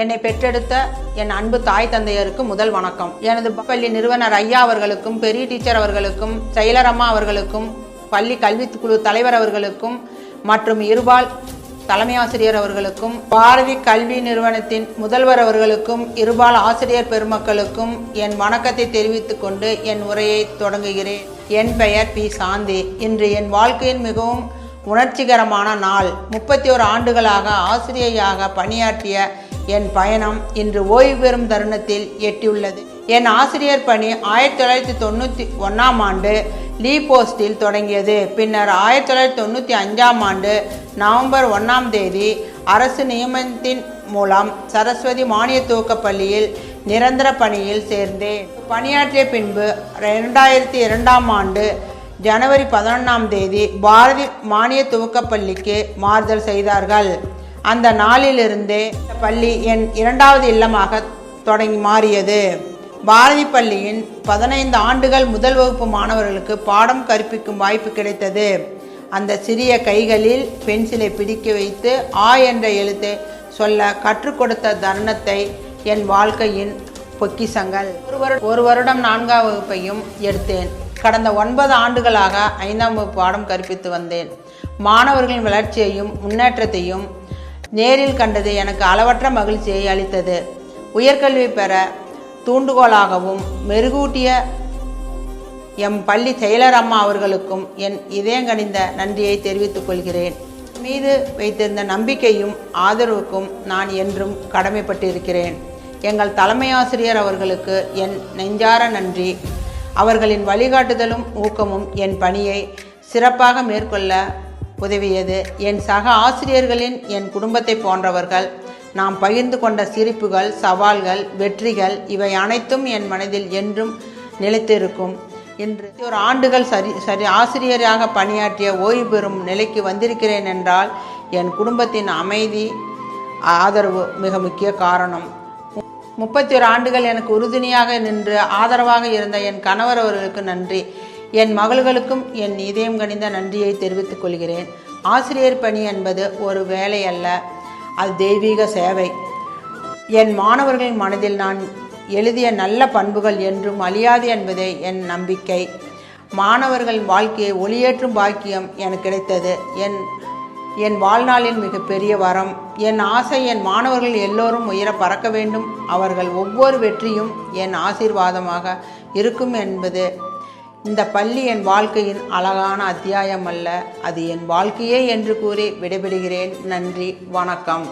என்னை பெற்றெடுத்த என் அன்பு தாய் தந்தையருக்கு முதல் வணக்கம். எனது பள்ளி நிறுவனர் ஐயா அவர்களுக்கும், பெரிய டீச்சர் அவர்களுக்கும், செயலரம்மா அவர்களுக்கும், பள்ளி கல்விக்குழு தலைவர் அவர்களுக்கும் மற்றும் இருபால் தலைமை ஆசிரியர் அவர்களுக்கும், பாரதி கல்வி நிறுவனத்தின் முதல்வர் அவர்களுக்கும், இருபால் ஆசிரியர் பெருமக்களுக்கும் என் வணக்கத்தை தெரிவித்துக் கொண்டு என் உரையை தொடங்குகிறேன். என் பெயர் பி. சாந்தி. இன்று என் வாழ்க்கையின் மிகவும் உணர்ச்சிகரமான நாள். 31 ஆண்டுகளாக ஆசிரியையாக பணியாற்றிய என் பயணம் இன்று ஓய்வு பெறும் தருணத்தில் எட்டியுள்ளது. என் ஆசிரியர் பணி 1991ஆம் ஆண்டு லீ போஸ்டில் தொடங்கியது. பின்னர் 1995ஆம் ஆண்டு நவம்பர் 1ஆம் தேதி அரசு நியமனத்தின் மூலம் சரஸ்வதி மானிய துவக்கப் பள்ளியில் நிரந்தர பணியில் சேர்ந்தேன். பணியாற்றிய பின்பு 2002ஆம் ஆண்டு ஜனவரி 11ஆம் தேதி பாரதி மானிய துவக்கப் பள்ளிக்கு மாறுதல் செய்தார்கள். அந்த நாளிலிருந்தே பள்ளி என் 2வது இல்லமாக தொடங்கி மாறியது. பாரதி பள்ளியின் 15 ஆண்டுகள் முதல் வகுப்பு மாணவர்களுக்கு பாடம் கற்பிக்கும் வாய்ப்பு கிடைத்தது. அந்த சிறிய கைகளில் பென்சிலை பிடிக்க வைத்து ஆ என்ற எழுத்தை சொல்ல கற்றுக் கொடுத்த தருணத்தை என் வாழ்க்கையின் பொக்கிஷங்கள். ஒரு வருடம் 4ஆம் வகுப்பையும் எடுத்தேன். கடந்த 9 ஆண்டுகளாக 5ஆம் வகுப்பு பாடம் கற்பித்து வந்தேன். மாணவர்களின் வளர்ச்சியையும் முன்னேற்றத்தையும் நேரில் கண்டது எனக்கு அளவற்ற மகிழ்ச்சியை அளித்தது. உயர்கல்வி பெற தூண்டுகோலாகவும் மெருகூட்டிய எம் பள்ளி செயலரம்மா அவர்களுக்கும் என் இதயங்கனிந்த நன்றியை தெரிவித்துக் கொள்கிறேன். மீது வைத்திருந்த நம்பிக்கையும் ஆதரவுக்கும் நான் என்றும் கடமைப்பட்டிருக்கிறேன். எங்கள் தலைமை ஆசிரியர் அவர்களுக்கு என் நெஞ்சார நன்றி. அவர்களின் வழிகாட்டுதலும் ஊக்கமும் என் பணியை சிறப்பாக மேற்கொள்ள உதவியது. என் சக ஆசிரியர்களின் என் குடும்பத்தை போன்றவர்கள். நாம் பகிர்ந்து கொண்ட சிரிப்புகள், சவால்கள், வெற்றிகள் இவை அனைத்தும் என் மனதில் என்றும் நிலைத்திருக்கும். இன்று ஒரு ஆண்டுகள் சரி ஆசிரியராக பணியாற்றிய ஓய்வு பெறும் நிலைக்கு வந்திருக்கிறேன் என்றால் என் குடும்பத்தின் அமைதி, ஆதரவு மிக முக்கிய காரணம். 31 ஆண்டுகள் எனக்கு உறுதுணையாக நின்று ஆதரவாக இருந்த என் கணவர் அவர்களுக்கு நன்றி. என் மகள்களுக்கும் என் இதயம் கனிந்த நன்றியை தெரிவித்துக் கொள்கிறேன். ஆசிரியர் பணி என்பது ஒரு வேலை அல்ல, அது தெய்வீக சேவை. என் மாணவர்களின் மனதில் நான் எழுதிய நல்ல பண்புகள் என்றும் அழியாது என்பதே என் நம்பிக்கை. மாணவர்கள் வாழ்க்கையை ஒளியேற்றும் பாக்கியம் எனக்கு கிடைத்தது. என் வாழ்நாளின் மிகப்பெரிய வரம். என் ஆசை என் மாணவர்கள் எல்லோரும் உயர பறக்க வேண்டும். அவர்கள் ஒவ்வொரு வெற்றியும் என் ஆசீர்வாதமாக இருக்கும் என்பது. இந்த பள்ளி என் வாழ்க்கையின் அழகான அத்தியாயம் அல்ல, அது என் வாழ்க்கையே என்று கூறி விடைபெறுகிறேன். நன்றி, வணக்கம்.